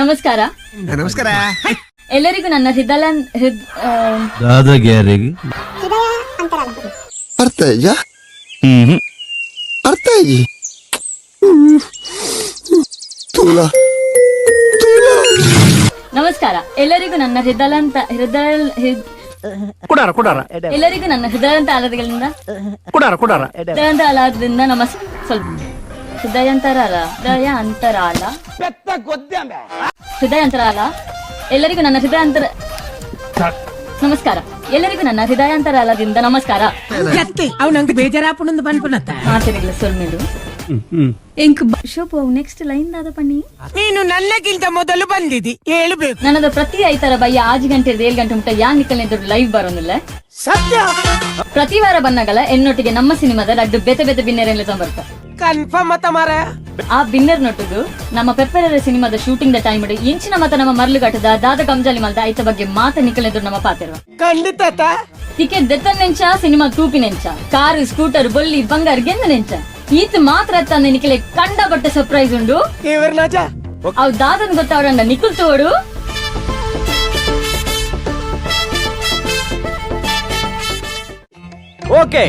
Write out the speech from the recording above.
ನಮಸ್ಕಾರ. ನಮಸ್ಕಾರ. ಎಲ್ಲರಿಗೂ ನನ್ನ ದಾದಾಗ್ಯಾರಿಗೆ ಅರ್ಥ ಇದೆಯಾ? ಅರ್ಥ ಇದೆ. ನಮಸ್ಕಾರ. ಎಲ್ಲರಿಗೂ ನನ್ನ ಎಲ್ಲರಿಗೂ ನನ್ನ ಹೃದಯಾಂತರಾಳದಿಂದ ಹೃದಯಾಂತರಾಳ ಎಲ್ಲರಿಗೂ ನನ್ನ ನಮಸ್ಕಾರ. ಎಲ್ಲರಿಗೂ ನನ್ನ ಹೃದಯಾಂತರಾಳದಿಂದ ನಮಸ್ಕಾರ. ಅವನಂಗೆ ಬೇಜಾರಾಪುಣಂದು ಬಂದ್ಪುನತ್ತ ಮಾತಿರಲಿಲ್ಲ ಸೊಲ್ಮೇಲು ಶೋಭು ನೆಕ್ಸ್ಟ್ ಲೈನ್ ದಾದ ಪಣ್ಣಿ. ನೀನು ನನ್ನಗಿಂತ ಮೊದಲು ಬಂದಿದ್ದಿ ಹೇಳ್ಬೇಕು. ನನ್ನದು ಪ್ರತಿ 5 ಬಯ್ಯ 6 ಗಂಟೆ 7 ಗಂಟೆ ಮುಟ್ಟ ಯಾನ್ ನಿಕ್ಕಲ್ ಲೈವ್ ಬರೋದಿಲ್ಲ. ಸತ್ಯ ಪ್ರತಿ ವಾರ ಬನ್ನಗಲ ಎನ್ನೊಟ್ಟಿಗೆ ನಮ್ಮ ಸಿನಿಮಾದ ಲಡ್ಡು ಬೆತೆ ಬೆತೆ ಬಿನ್ನರ್ ಎಲ್ಲ ತೊಂಬರ್ತ ಕನ್ಫರ್ಮ್ ಮತ ಮಾರ ಆ ಬಿನ್ನರ್ ನೊಟ್ಟುಗು ನಮ್ಮ ಪೆಪ್ಪರ ಸಿನಿಮಾದ ಶೂಟಿಂಗ್ ದ ಟೈಮ್ ಇಂಚಿನ ಮತ ನಮ್ಮ ಮರ್ಲುಘಟ್ಟದ ದಾದ ಕಂಜಾಲಿ ಮಲ್ದ ಐತ ಬಗ್ಗೆ ಮಾತ ನಿಕ್ಕಲೆದ್ರು ನಮ್ಮ ಪಾತಿರುವ ಖಂಡಿತ ಟಿಕೆಟ್ ದೆತ್ತನೆಂಚ ಸಿನಿಮಾ ತೂಪಿನೆಂಚ ಕಾರು ಸ್ಕೂಟರ್ ಬೊಲ್ಲಿ ಬಂಗಾರ ಗೆಂದನೆಂಚ ಈತ್ ಮಾತ್ರ ತಂದೆ ನಿಖಲೆ ಕಂಡ ಬಟ್ಟೆ ಸರ್ಪ್ರೈಸ್ ಉಂಡು. ಅವ್ ದಾದನ್ ಗೊತ್ತವರಂಡ ನಿಖುಲ್ ತೋಡು ಓಕೆ